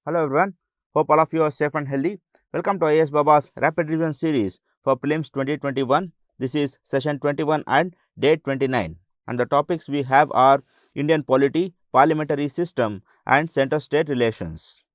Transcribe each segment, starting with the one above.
Hello everyone, hope all of you are safe and healthy. Welcome to IASbaba's Rapid Revision Series for Prelims 2021. This is session 21 and day 29. And the topics we have are Indian polity, parliamentary system and center-state relations.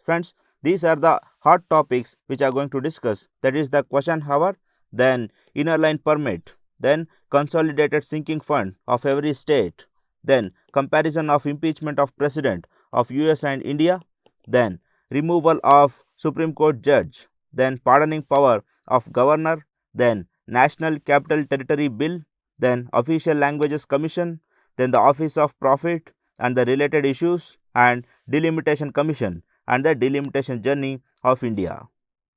Friends, these are the hot topics which are going to discuss. That is the question hour, then inner line permit, then consolidated sinking fund of every state, then comparison of impeachment of president of US and India, then removal of Supreme Court judge, then pardoning power of governor, then National Capital Territory Bill, then Official Languages Commission, then the Office of Profit and the related issues, and Delimitation Commission and the delimitation journey of India.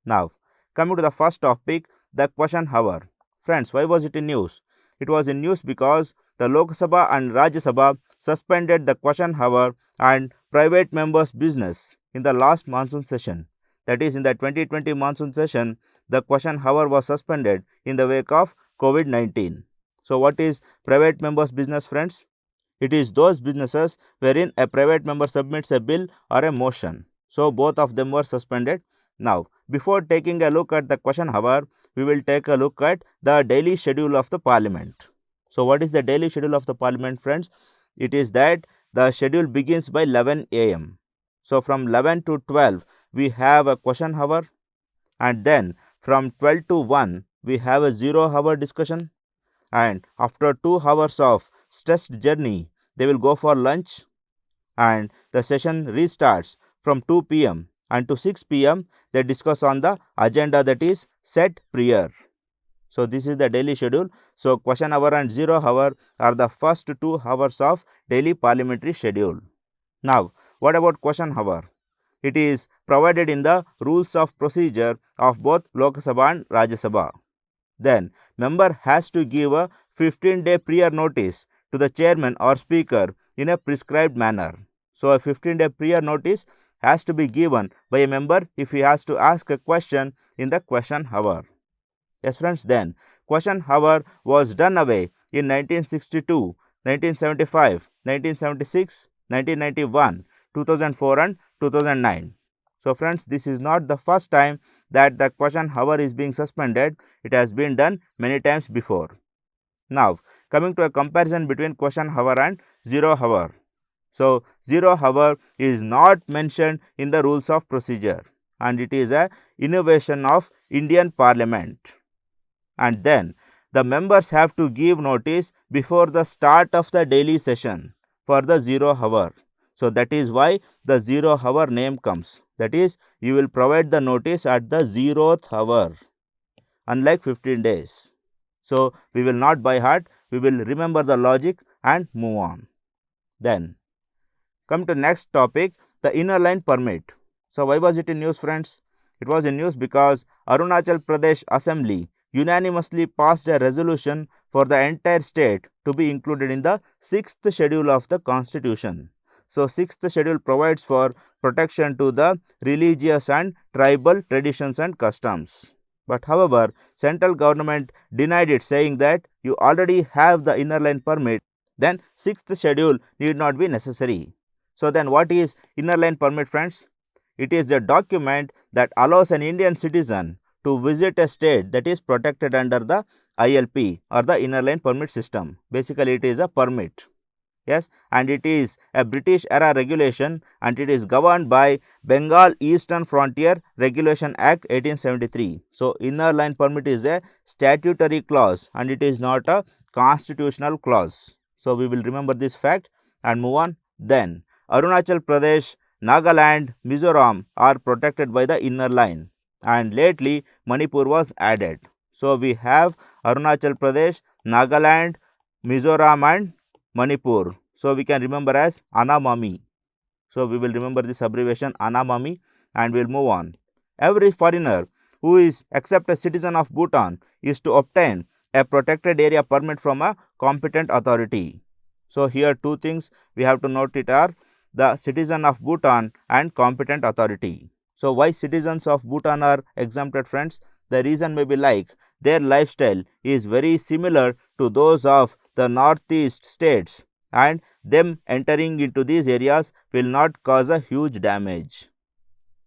Now, coming to the first topic, the question hour. Friends, why was it in news? It was in news because the Lok Sabha and Rajya Sabha suspended the question hour and private members' business in the last monsoon session. That is, in the 2020 monsoon session, the question hour was suspended in the wake of COVID-19. So, what is private members' business, friends? It is those businesses wherein a private member submits a bill or a motion. So, both of them were suspended. Now, before taking a look at the question hour, we will take a look at the daily schedule of the parliament. So, what is the daily schedule of the parliament, friends? It is that the schedule begins by 11 a.m. So, from 11 to 12, we have a question hour, and then from 12 to 1, we have a 0-hour discussion, and after 2 hours of stressed journey, they will go for lunch, and the session restarts from 2 p.m. and to 6 p.m. they discuss on the agenda that is set prior. So, this is the daily schedule. So, question hour and 0 hour are the first 2 hours of daily parliamentary schedule. Now, what about question hour? It is provided in the rules of procedure of both Lok Sabha and Rajya Sabha. Then, member has to give a 15-day prior notice to the chairman or speaker in a prescribed manner. So, a 15-day prior notice has to be given by a member if he has to ask a question in the question hour. Yes, friends, then question hour was done away in 1962, 1975, 1976, 1991, 2004 and 2009. So, friends, this is not the first time that the question hour is being suspended. It has been done many times before. Now, coming to a comparison between question hour and 0 hour. So, 0 hour is not mentioned in the rules of procedure, and it is a innovation of Indian Parliament. And then the members have to give notice before the start of the daily session for the 0 hour. So, that is why the 0 hour name comes. That is, you will provide the notice at the 0th hour, unlike 15 days. So, we will not by heart, we will remember the logic and move on. Then, come to next topic, the inner line permit. So, why was it in news, friends? It was in news because Arunachal Pradesh Assembly unanimously passed a resolution for the entire state to be included in the 6th schedule of the constitution. So, 6th schedule provides for protection to the religious and tribal traditions and customs. But however, central government denied it, saying that you already have the inner line permit, then 6th schedule need not be necessary. So, then what is inner line permit, friends? It is a document that allows an Indian citizen to visit a state that is protected under the ILP or the inner line permit system. Basically, it is a permit. Yes, and it is a British era regulation, and it is governed by Bengal Eastern Frontier Regulation Act 1873. So, inner line permit is a statutory clause and it is not a constitutional clause. So, we will remember this fact and move on. Then, Arunachal Pradesh, Nagaland, Mizoram are protected by the inner line, and lately Manipur was added. So, we have Arunachal Pradesh, Nagaland, Mizoram and Manipur. So, we can remember as Anamami. So, we will remember this abbreviation Anamami and we will move on. Every foreigner who is except a citizen of Bhutan is to obtain a protected area permit from a competent authority. So, here two things we have to note it are the citizen of Bhutan and competent authority. So, why citizens of Bhutan are exempted, friends? The reason may be like their lifestyle is very similar to those of the northeast states, and them entering into these areas will not cause a huge damage.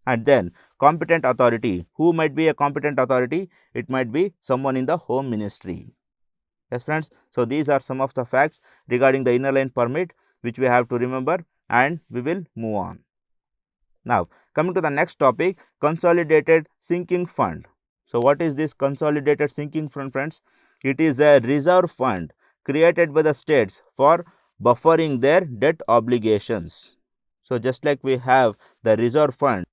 And then competent authority. Who might be a competent authority? It might be someone in the Home Ministry. Yes friends, so these are some of the facts regarding the inner line permit which we have to remember, and we will move on. Now coming to the next topic, consolidated sinking fund. So what is this consolidated sinking fund, friends? It is a reserve fund created by the states for buffering their debt obligations. So just like we have the reserve fund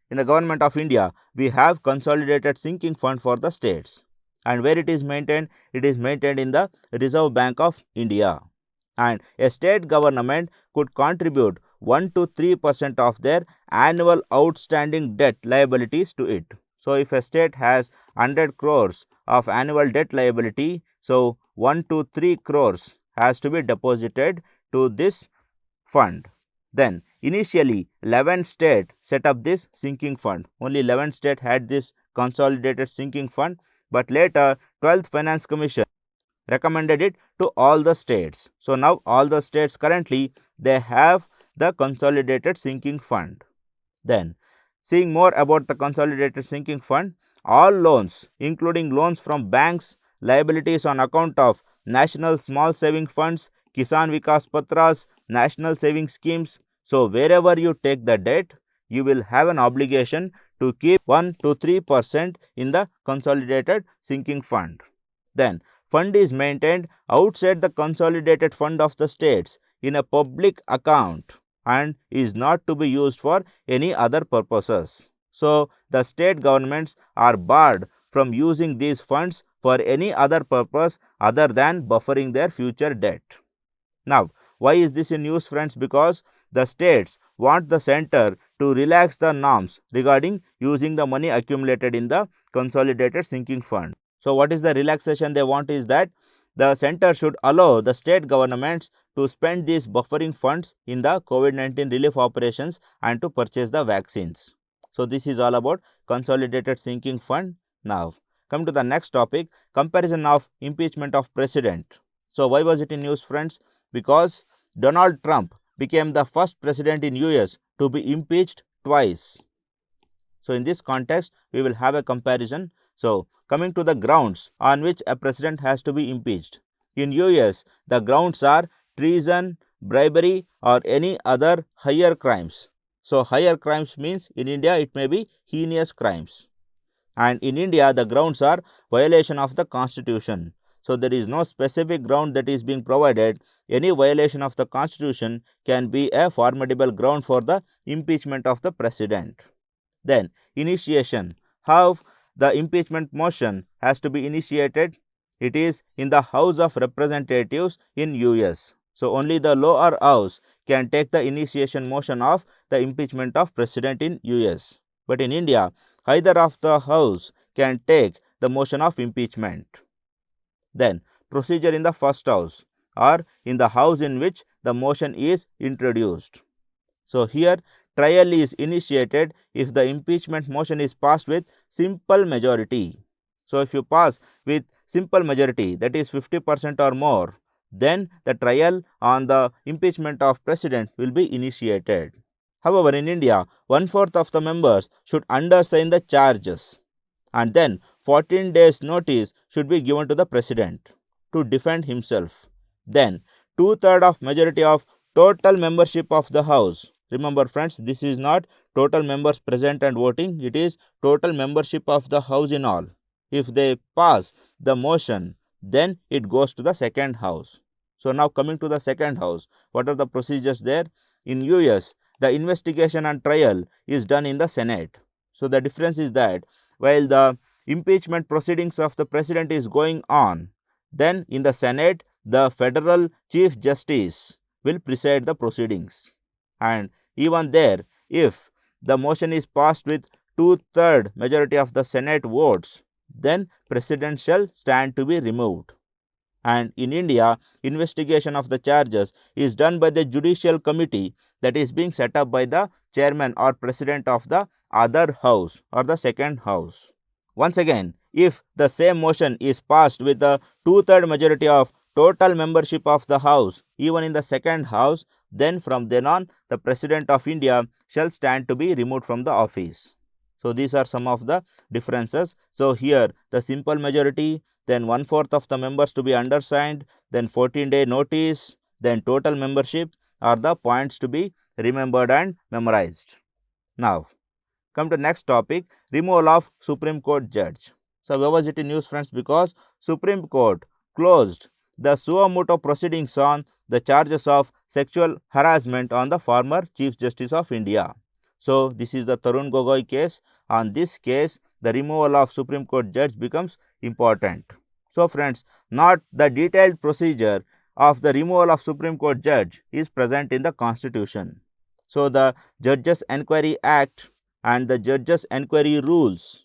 in the government of India, we have consolidated sinking fund for the states. And where it is maintained? It is maintained in the Reserve Bank of India. And a state government could contribute 1 to 3% of their annual outstanding debt liabilities to it. So if a state has 100 crores of annual debt liability, so 1 to 3 crores has to be deposited to this fund. Then initially 11 states set up this sinking fund. Only 11 states had this consolidated sinking fund, but later 12th Finance Commission recommended it to all the states. So now all the states currently they have the consolidated sinking fund. Then seeing more about the consolidated sinking fund, all loans including loans from banks, liabilities on account of national small saving funds, Kisan Vikas Patras, national saving schemes. So wherever you take the debt, you will have an obligation to keep 1 to 3% in the consolidated sinking fund. Then fund is maintained outside the consolidated fund of the states in a public account and is not to be used for any other purposes. So the state governments are barred from using these funds for any other purpose other than buffering their future debt. Now why is this in use, friends? Because the states want the center to relax the norms regarding using the money accumulated in the consolidated sinking fund. So what is the relaxation they want is that the center should allow the state governments to spend these buffering funds in the COVID-19 relief operations and to purchase the vaccines. So this is all about consolidated sinking fund. Now come to the next topic, comparison of impeachment of president. So why was it in news, friends? Because Donald Trump became the first president in US to be impeached twice. So in this context we will have a comparison. So coming to the grounds on which a president has to be impeached. In US the grounds are treason, bribery or any other higher crimes. So higher crimes means in India it may be heinous crimes. And in India the grounds are violation of the constitution. So there is no specific ground that is being provided. Any violation of the constitution can be a formidable ground for the impeachment of the president. Then initiation. How the impeachment motion has to be initiated? It is in the House of Representatives in US. So only the lower house can take the initiation motion of the impeachment of president in US. But in India, either of the house can take the motion of impeachment. Then procedure in the first house or in the house in which the motion is introduced. So here trial is initiated if the impeachment motion is passed with simple majority. So if you pass with simple majority, that is 50% or more, then the trial on the impeachment of president will be initiated. However, in India, 1/4 of the members should undersign the charges and then 14 days notice should be given to the president to defend himself. Then 2/3 of majority of total membership of the house. Remember friends, this is not total members present and voting, it is total membership of the house in all. If they pass the motion, then it goes to the second house. So now coming to the second house, what are the procedures there? In US, the investigation and trial is done in the Senate. So the difference is that while the impeachment proceedings of the president is going on, then in the Senate, the federal Chief Justice will preside the proceedings. And even there, if the motion is passed with 2/3 majority of the Senate votes, then president shall stand to be removed. And in India, investigation of the charges is done by the judicial committee that is being set up by the chairman or president of the other house or the second house. Once again, if the same motion is passed with a 2/3 majority of total membership of the house, even in the second house, then from then on the President of India shall stand to be removed from the office. So these are some of the differences. So here the simple majority, then 1/4 of the members to be undersigned, then 14-day notice, then total membership are the points to be remembered and memorized. Now come to next topic, removal of Supreme Court judge. So why was it in news, friends? Because Supreme Court closed the suo motu proceedings on the charges of sexual harassment on the former Chief Justice of India. So this is the Tarun Gogoi case. On this case, the removal of Supreme Court judge becomes important. So friends, not the detailed procedure of the removal of Supreme Court judge is present in the Constitution. So the Judges Enquiry Act and the Judges Enquiry Rules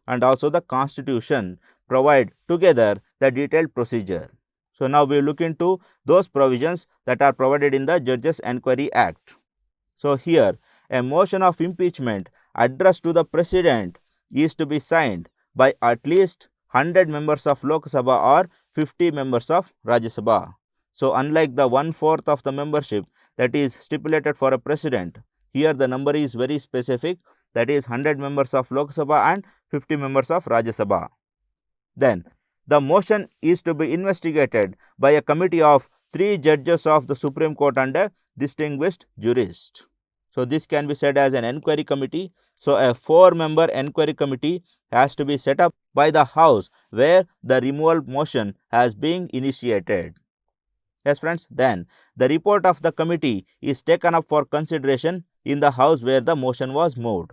and also the Constitution provide together the detailed procedure. So now we look into those provisions that are provided in the Judges Enquiry Act. So here a motion of impeachment addressed to the President is to be signed by at least 100 members of Lok Sabha or 50 members of Rajya Sabha. So unlike the 1/4 of the membership that is stipulated for a President, here the number is very specific, that is 100 members of Lok Sabha and 50 members of Rajya Sabha. Then the motion is to be investigated by a committee of 3 judges of the Supreme Court and a distinguished jurist. So this can be said as an enquiry committee. So a 4-member enquiry committee has to be set up by the House where the removal motion has been initiated. Yes friends, then the report of the committee is taken up for consideration in the House where the motion was moved.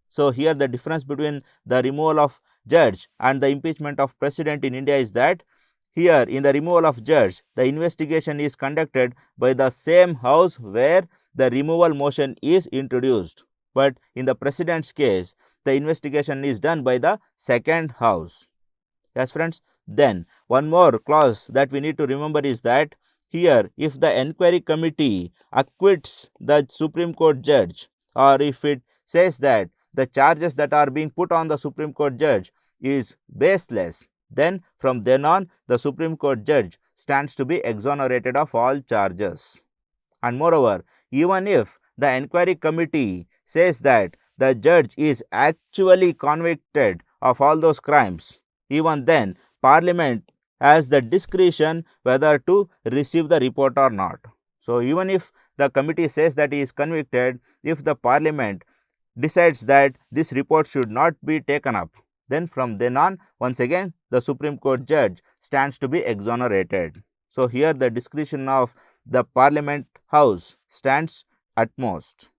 So here the difference between the removal of judge and the impeachment of President in India is that here in the removal of judge, the investigation is conducted by the same House where the removal motion is introduced. But in the President's case, the investigation is done by the second House. Yes friends, then one more clause that we need to remember is that here if the enquiry committee acquits the Supreme Court judge, or if it says that the charges that are being put on the Supreme Court judge is baseless, then from then on the Supreme Court judge stands to be exonerated of all charges. And moreover, even if the enquiry committee says that the judge is actually convicted of all those crimes, even then Parliament has the discretion whether to receive the report or not. So even if the committee says that he is convicted, if the Parliament decides that this report should not be taken up, then from then on once again the Supreme Court judge stands to be exonerated. So here the discretion of the Parliament House stands at most.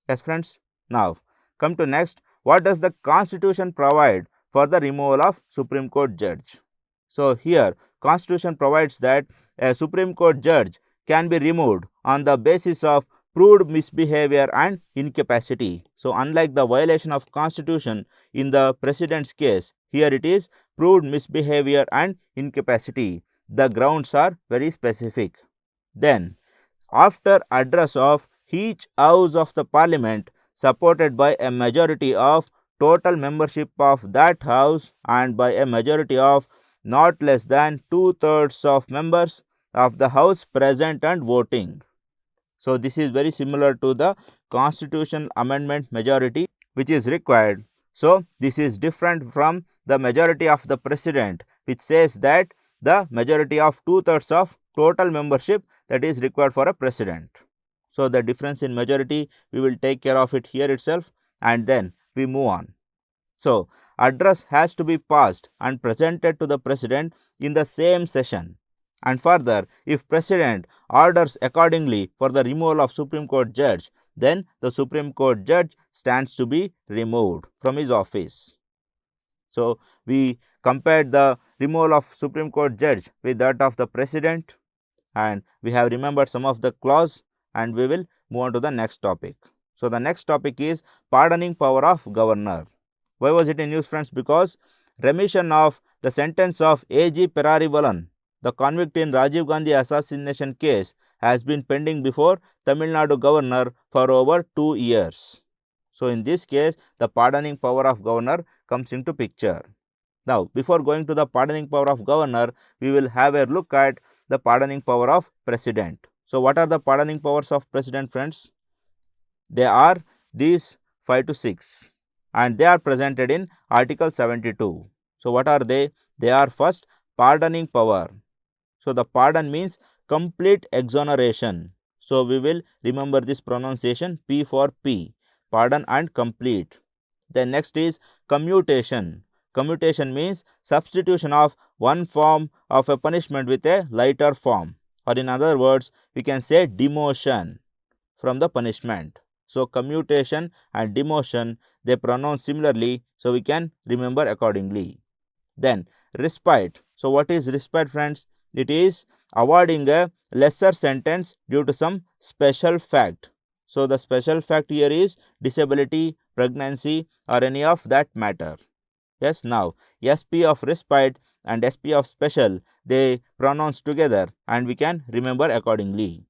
Yes friends, now come to next, what does the Constitution provide for the removal of Supreme Court judge? So here Constitution provides that a Supreme Court judge can be removed on the basis of proved misbehavior and incapacity. So unlike the violation of Constitution in the President's case, here it is proved misbehavior and incapacity. The grounds are very specific. Then after address of each house of the Parliament supported by a majority of total membership of that house and by a majority of not less than 2/3 of members of the house present and voting. So this is very similar to the Constitutional Amendment majority which is required. So this is different from the majority of the President, which says that the majority of 2/3 of total membership that is required for a President. So the difference in majority, we will take care of it here itself and then we move on. So address has to be passed and presented to the President in the same session. And further, if President orders accordingly for the removal of Supreme Court judge, then the Supreme Court judge stands to be removed from his office. So we compared the removal of Supreme Court judge with that of the President, and we have remembered some of the clause, and we will move on to the next topic. So the next topic is pardoning power of governor. Why was it in news, friends? Because remission of the sentence of A.G. Perarivalan, the convict in Rajiv Gandhi assassination case, has been pending before Tamil Nadu governor for over 2 years. So in this case, the pardoning power of governor comes into picture. Now, before going to the pardoning power of governor, we will have a look at the pardoning power of president. So what are the pardoning powers of president, friends? They are these 5 to 6 and they are presented in Article 72. So what are they? They are first pardoning power. So the pardon means complete exoneration. So we will remember this pronunciation P for P, pardon and complete. Then next is commutation. Commutation means substitution of one form of a punishment with a lighter form, or in other words we can say demotion from the punishment. So commutation and demotion, they pronounce similarly, so we can remember accordingly. Then respite. So what is respite, friends? It is awarding a lesser sentence due to some special fact. So the special fact here is disability, pregnancy or any of that matter. Yes, now SP of respite and SP of special, they pronounce together and we can remember accordingly.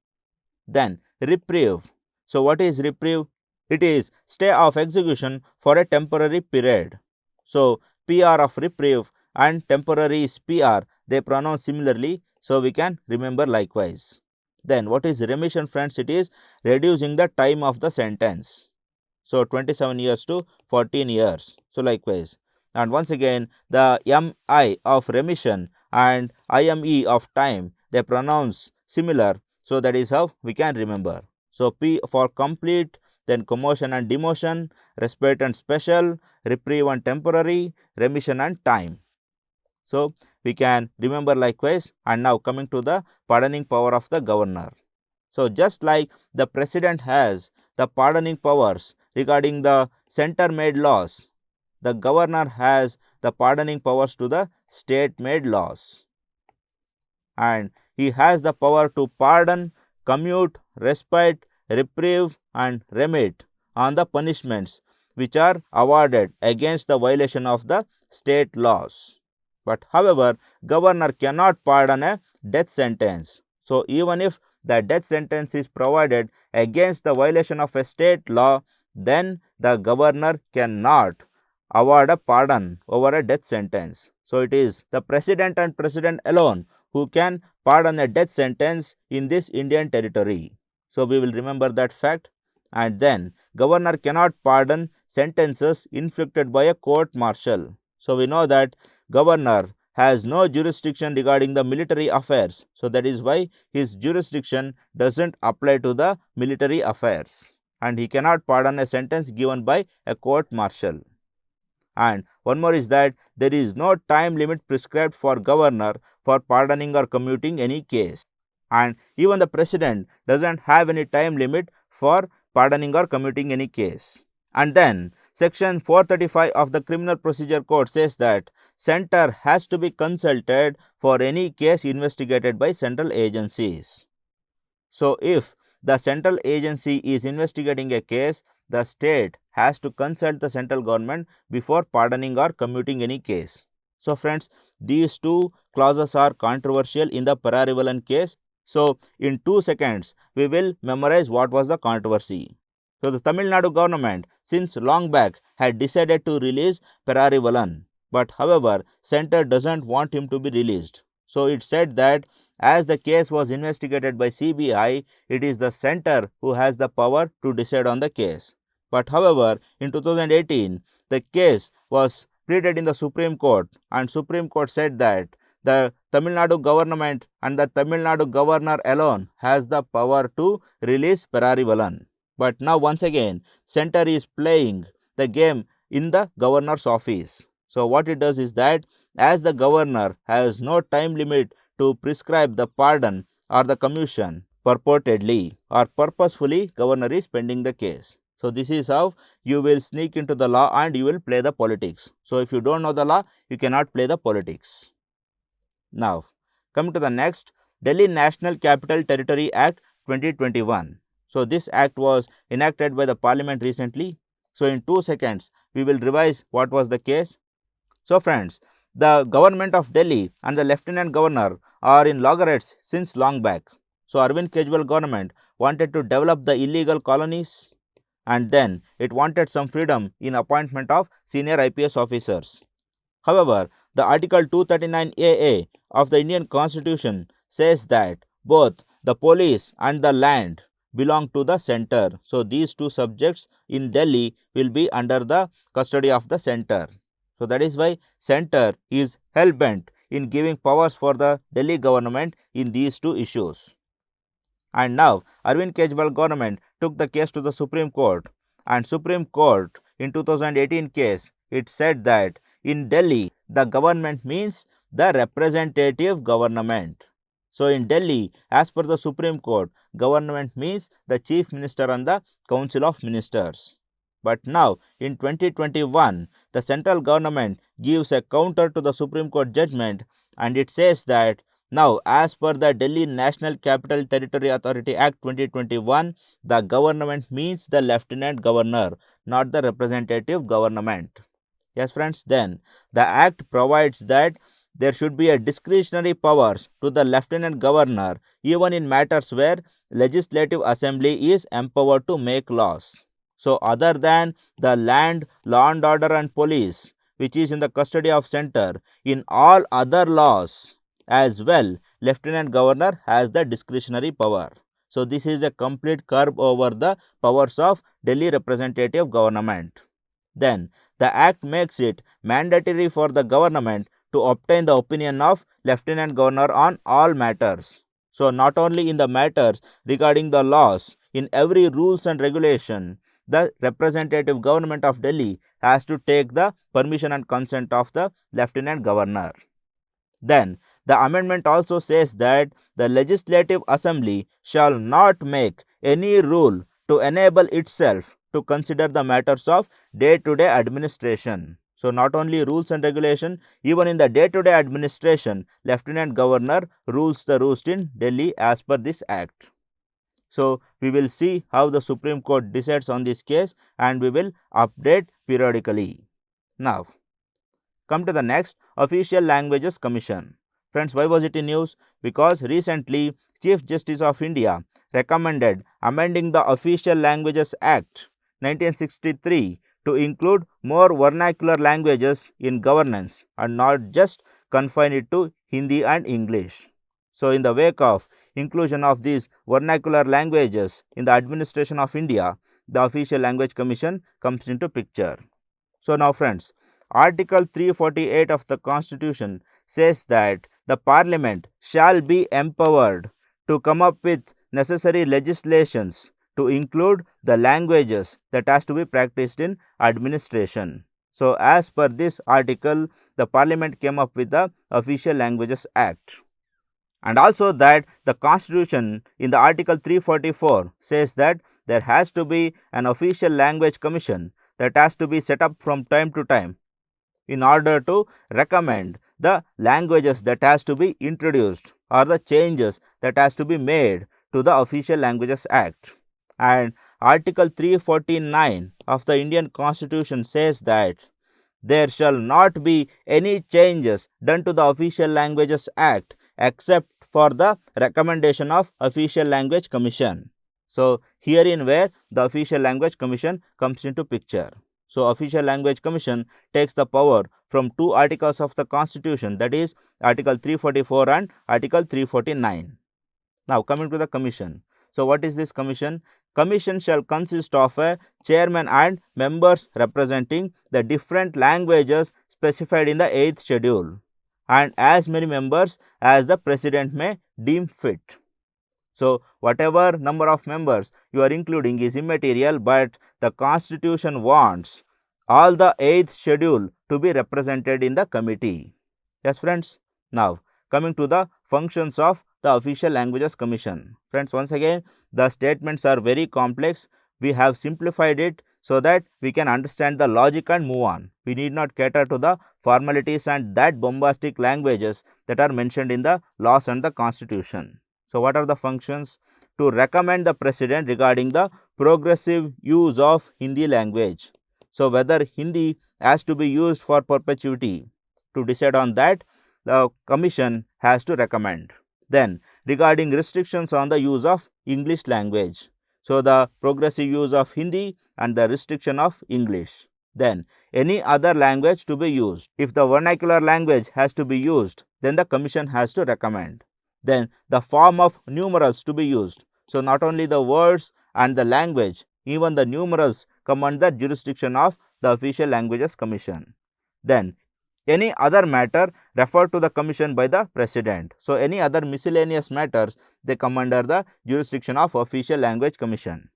Then reprieve. So what is reprieve? It is stay of execution for a temporary period. So PR of reprieve and temporary is PR, they pronounce similarly, so we can remember likewise. Then what is remission, friends? It is reducing the time of the sentence. So 27 years to 14 years. So likewise. And once again the MI of remission and IME of time, they pronounce similar, so that is how we can remember. So P for complete, then commotion and demotion, respite and special, reprieve and temporary, remission and time. So we can remember likewise. And now coming to the pardoning power of the governor. So just like the president has the pardoning powers regarding the center made laws, the governor has the pardoning powers to the state made laws. And he has the power to pardon, commute, respite, reprieve and remit on the punishments which are awarded against the violation of the state laws. But however, governor cannot pardon a death sentence. So even if the death sentence is provided against the violation of a state law, then the governor cannot award a pardon over a death sentence. So it is the president and president alone who can pardon a death sentence in this Indian territory. So we will remember that fact. And then governor cannot pardon sentences inflicted by a court martial. So we know that governor has no jurisdiction regarding the military affairs. So that is why his jurisdiction doesn't apply to the military affairs. And he cannot pardon a sentence given by a court martial. And one more is that there is no time limit prescribed for governor for pardoning or commuting any case. And even the president doesn't have any time limit for pardoning or commuting any case. And then section 435 of the Criminal Procedure Code says that center has to be consulted for any case investigated by central agencies. So if the central agency is investigating a case, the state has to consult the central government before pardoning or commuting any case. So friends, these two clauses are controversial in the Pararivalan case. So in 2 seconds, we will memorize what was the controversy. So the Tamil Nadu government since long back had decided to release Pararivalan, but however, center doesn't want him to be released. So it said that as the case was investigated by CBI, it is the center who has the power to decide on the case. But however, in 2018, the case was pleaded in the Supreme Court and Supreme Court said that the Tamil Nadu government and the Tamil Nadu governor alone has the power to release Pararivalan. But now once again, center is playing the game in the governor's office. So what it does is that as the governor has no time limit to prescribe the pardon or the commutation, purportedly or purposefully governor is pending the case. So this is how you will sneak into the law and you will play the politics. So if you don't know the law, you cannot play the politics. Now coming to the next, Delhi National Capital Territory Act 2021. So this act was enacted by the parliament recently. So in 2 seconds, we will revise what was the case. So friends, the government of Delhi and the lieutenant governor are in loggerheads since long back. So Arvind Kejriwal government wanted to develop the illegal colonies and then it wanted some freedom in appointment of senior IPS officers. However, the Article 239AA of the Indian Constitution says that both the police and the land belong to the center. So, these two subjects in Delhi will be under the custody of the center. So, that is why center is hell-bent in giving powers for the Delhi government in these two issues. And now Arvind Kejriwal government took the case to the Supreme Court, and Supreme Court in 2018 case it said that in Delhi the government means the representative government. So in Delhi, as per the Supreme Court, government means the Chief Minister and the Council of Ministers. But now in 2021 the central government gives a counter to the Supreme Court judgment, and it says that now, as per the Delhi National Capital Territory Authority Act 2021, the government means the Lieutenant Governor, not the representative government. Yes, friends, then the Act provides that there should be a discretionary powers to the Lieutenant Governor even in matters where Legislative Assembly is empowered to make laws. So, other than the land, law and order and police, which is in the custody of center, in all other laws, as well, Lieutenant Governor has the discretionary power. So, this is a complete curb over the powers of Delhi representative government. Then, the Act makes it mandatory for the government to obtain the opinion of Lieutenant Governor on all matters. So, not only in the matters regarding the laws, in every rules and regulation, the representative government of Delhi has to take the permission and consent of the Lieutenant Governor. Then, the amendment also says that the Legislative Assembly shall not make any rule to enable itself to consider the matters of day-to-day administration. So, not only rules and regulation, even in the day-to-day administration, Lieutenant Governor rules the roost in Delhi as per this Act. So, we will see how the Supreme Court decides on this case, and we will update periodically. Now, come to the next, Official Languages Commission. Friends, why was it in news? Because recently Chief Justice of India recommended amending the Official Languages Act 1963 to include more vernacular languages in governance and not just confine it to Hindi and English. So, in the wake of inclusion of these vernacular languages in the administration of India, the Official Language Commission comes into picture. So, now friends, Article 348 of the Constitution says that the Parliament shall be empowered to come up with necessary legislations to include the languages that has to be practiced in administration. So, as per this article, the Parliament came up with the Official Languages Act. And also that the Constitution in the Article 344 says that there has to be an Official Language Commission that has to be set up from time to time in order to recommend the languages that has to be introduced or the changes that has to be made to the Official Languages Act. And Article 349 of the Indian Constitution says that there shall not be any changes done to the Official Languages Act except for the recommendation of Official Language Commission. So, herein where the Official Language Commission comes into picture. So, Official Language Commission takes the power from two articles of the Constitution, that is Article 344 and Article 349. Now, coming to the Commission. So, what is this Commission? Commission shall consist of a chairman and members representing the different languages specified in the 8th schedule, and as many members as the President may deem fit. So, whatever number of members you are including is immaterial, but the Constitution wants all the 8th schedule to be represented in the committee. Yes, friends. Now, coming to the functions of the Official Languages Commission. Friends, once again, the statements are very complex. We have simplified it so that we can understand the logic and move on. We need not cater to the formalities and that bombastic languages that are mentioned in the laws and the Constitution. So, what are the functions? To recommend the President regarding the progressive use of Hindi language. So, whether Hindi has to be used for perpetuity, to decide on that, the Commission has to recommend. Then, regarding restrictions on the use of English language. So, the progressive use of Hindi and the restriction of English. Then, any other language to be used. If the vernacular language has to be used, then the Commission has to recommend. Then the form of numerals to be used. So not only the words and the language, even the numerals come under jurisdiction of the Official Languages Commission. Then any other matter referred to the commission by the president. So any other miscellaneous matters, they come under the jurisdiction of Official Language Commission.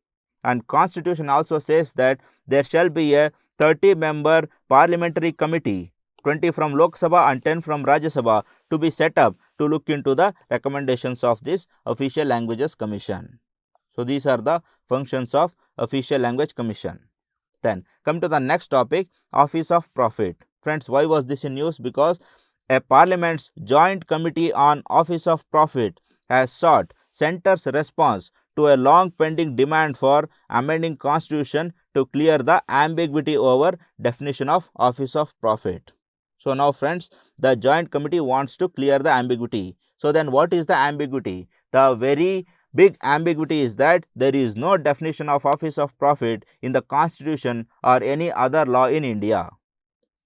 And constitution also says that there shall be a 30-member parliamentary committee, 20 from Lok Sabha and 10 from Rajya Sabha, to be set up to look into the recommendations of this Official Languages Commission. So these are the functions of Official Language Commission. Then come to the next topic, Office of Profit. Friends, why was this in news? Because a Parliament's Joint Committee on Office of Profit has sought Centre's response to a long pending demand for amending Constitution to clear the ambiguity over definition of Office of Profit. So now friends, the Joint Committee wants to clear the ambiguity. So then what is the ambiguity? The very big ambiguity is that there is no definition of Office of Profit in the Constitution or any other law in India.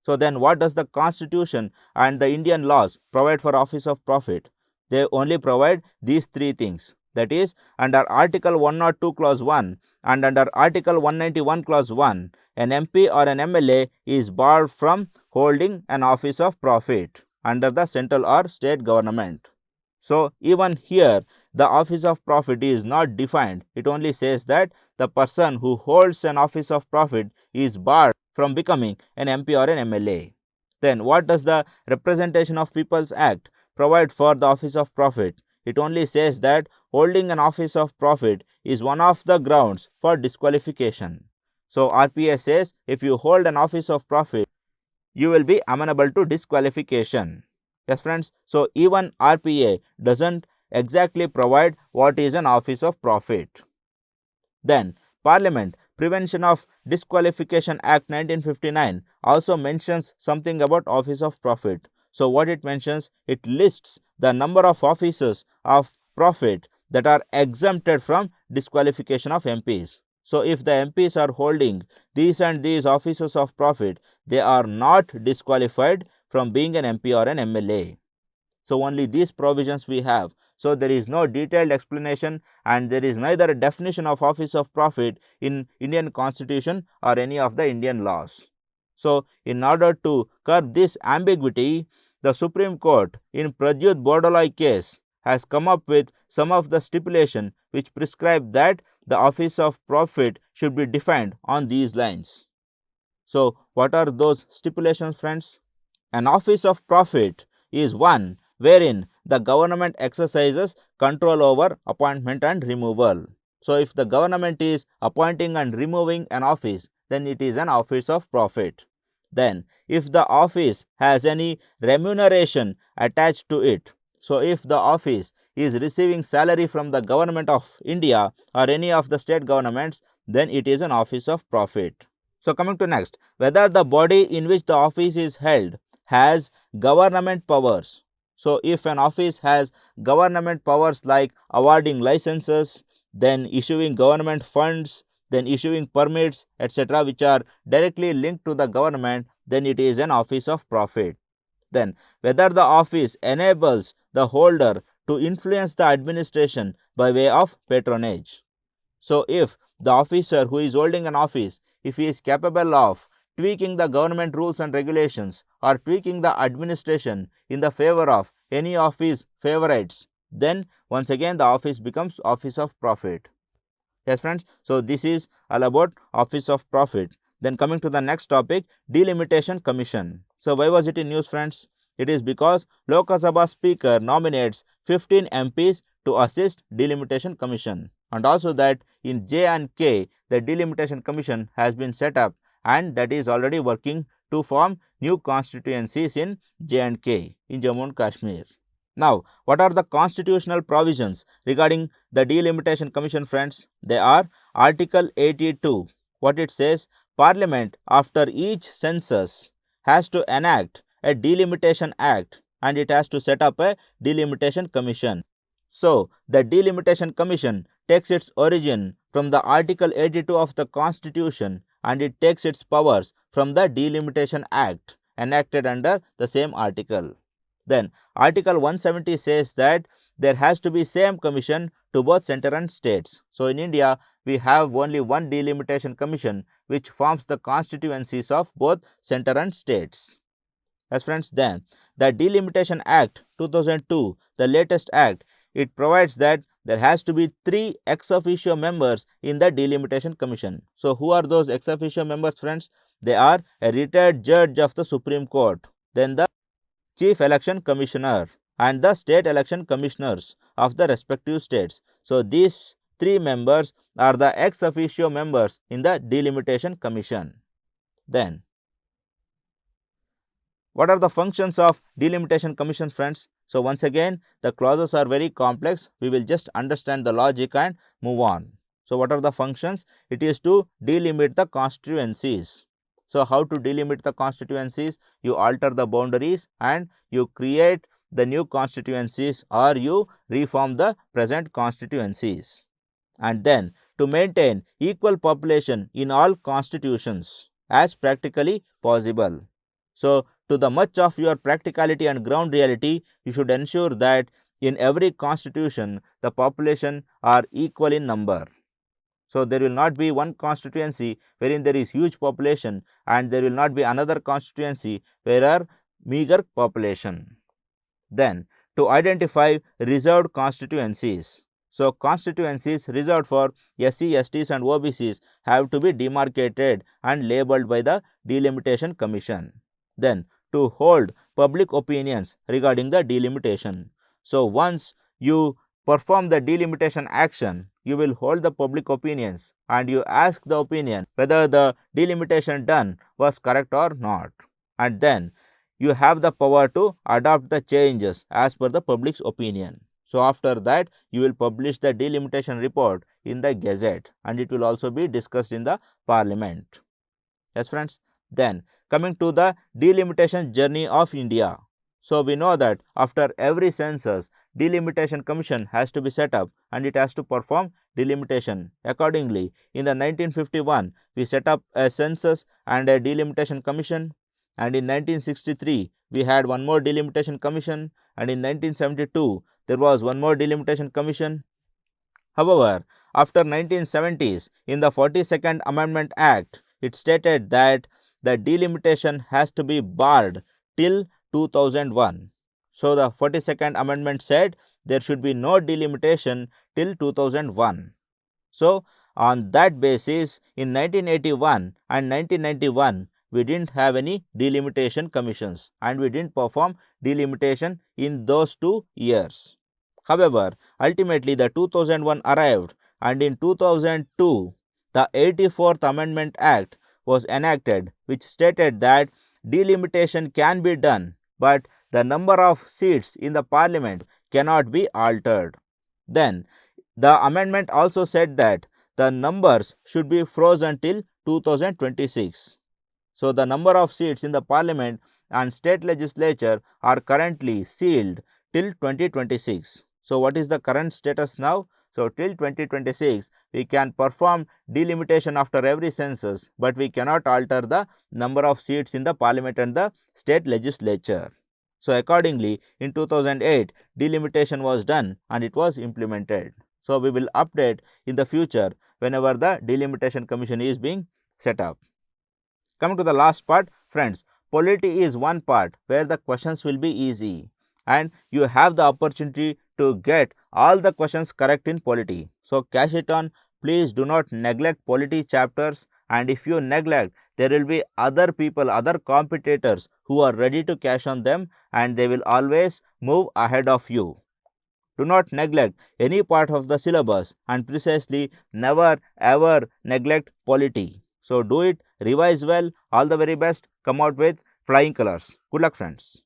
So then what does the Constitution and the Indian laws provide for Office of Profit? They only provide these three things. That is, under Article 102 Clause 1 and under Article 191 Clause 1, an MP or an MLA is barred from holding an Office of Profit under the central or state government. So even here, the Office of Profit is not defined. It only says that the person who holds an Office of Profit is barred from becoming an MP or an MLA. Then what does the Representation of People's Act provide for the Office of Profit? It only says that holding an Office of Profit is one of the grounds for disqualification. So RPA says if you hold an Office of Profit, you will be amenable to disqualification. Yes friends, so even RPA doesn't exactly provide what is an Office of Profit. Then Parliament Prevention of Disqualification Act 1959 also mentions something about Office of Profit. So what it mentions, it lists the number of offices of profit that are exempted from disqualification of MPs. So if the MPs are holding these and these offices of profit, they are not disqualified from being an MP or an MLA. So only these provisions we have. So there is no detailed explanation and there is neither a definition of Office of Profit in Indian Constitution or any of the Indian laws. So in order to curb this ambiguity, the Supreme Court in Pradyut Bordoloi case has come up with some of the stipulation which prescribe that the Office of Profit should be defined on these lines. So what are those stipulations, friends? An Office of Profit is one wherein the government exercises control over appointment and removal. So if the government is appointing and removing an office, then it is an Office of Profit. Then if the office has any remuneration attached to it, so if the office is receiving salary from the government of India or any of the state governments, then it is an Office of Profit. So coming to next, whether the body in which the office is held has government powers. So if an office has government powers like awarding licenses, then issuing government funds, then issuing permits, etc., which are directly linked to the government, then it is an Office of Profit. Then whether the office enables the holder to influence the administration by way of patronage. So if the officer who is holding an office, if he is capable of tweaking the government rules and regulations or tweaking the administration in the favor of any of his favorites, then once again the office becomes Office of Profit. Yes friends, so this is all about Office of Profit. Then coming to the next topic, Delimitation Commission. So why was it in news, friends? It is because Lok Sabha Speaker nominates 15 MPs to assist Delimitation Commission, and also that in J&K the Delimitation Commission has been set up and that is already working to form new constituencies in J&K in Jammu and Kashmir. Now, what are the constitutional provisions regarding the Delimitation Commission, friends? They are Article 82. What it says, Parliament after each census has to enact a Delimitation Act and it has to set up a Delimitation Commission. So, the Delimitation Commission takes its origin from the Article 82 of the Constitution and it takes its powers from the Delimitation Act enacted under the same article. Then Article 170 says that there has to be same commission to both center and states. So in India, we have only one delimitation commission which forms the constituencies of both center and states. As friends, then the Delimitation Act 2002, the latest act, it provides that there has to be 3 ex officio members in the Delimitation Commission. So who are those ex officio members, friends? They are a retired judge of the Supreme Court, then the Chief Election Commissioner and the State Election Commissioners of the respective states. So these 3 members are the ex officio members in the Delimitation Commission. Then what are the functions of Delimitation Commission, friends? So once again, the clauses are very complex. We will just understand the logic and move on. So what are the functions? It is to delimit the constituencies. So how to delimit the constituencies? You alter the boundaries and you create the new constituencies, or you reform the present constituencies. And then to maintain equal population in all constitutions as practically possible. So to the much of your practicality and ground reality, you should ensure that in every constitution the population are equal in number. So there will not be one constituency wherein there is huge population, and there will not be another constituency where are meager population. Then to identify reserved constituencies. So constituencies reserved for SC, STs and OBCs have to be demarcated and labelled by the Delimitation Commission. Then to hold public opinions regarding the delimitation. So once you perform the delimitation action, you will hold the public opinions and you ask the opinion whether the delimitation done was correct or not. And then you have the power to adopt the changes as per the public's opinion. So after that, you will publish the delimitation report in the Gazette, and it will also be discussed in the Parliament. Yes, friends. Then coming to the delimitation journey of India. So we know that after every census, Delimitation Commission has to be set up and it has to perform delimitation. Accordingly, in the 1951, we set up a census and a Delimitation Commission, and in 1963, we had one more Delimitation Commission, and in 1972, there was one more Delimitation Commission. However, after 1970s, in the 42nd Amendment Act, it stated that the delimitation has to be barred till 2001. So the 42nd Amendment said there should be no delimitation till 2001. So on that basis, in 1981 and 1991, we didn't have any delimitation commissions and we didn't perform delimitation in those 2 years. However, ultimately the 2001 arrived, and in 2002, the 84th Amendment Act was enacted, which stated that delimitation can be done, but the number of seats in the Parliament cannot be altered. Then the amendment also said that the numbers should be frozen till 2026. So the number of seats in the Parliament and state legislature are currently sealed till 2026. So what is the current status now? So till 2026, we can perform delimitation after every census, but we cannot alter the number of seats in the Parliament and the state legislature. So accordingly, in 2008, delimitation was done and it was implemented. So we will update in the future whenever the Delimitation Commission is being set up. Coming to the last part, friends, polity is one part where the questions will be easy and you have the opportunity to get all the questions correct in polity. So cash it on. Please do not neglect polity chapters, and if you neglect, there will be other people, other competitors who are ready to cash on them, and they will always move ahead of you. Do not neglect any part of the syllabus, and precisely never ever neglect polity. So do it, revise well, all the very best, come out with flying colors. Good luck, friends.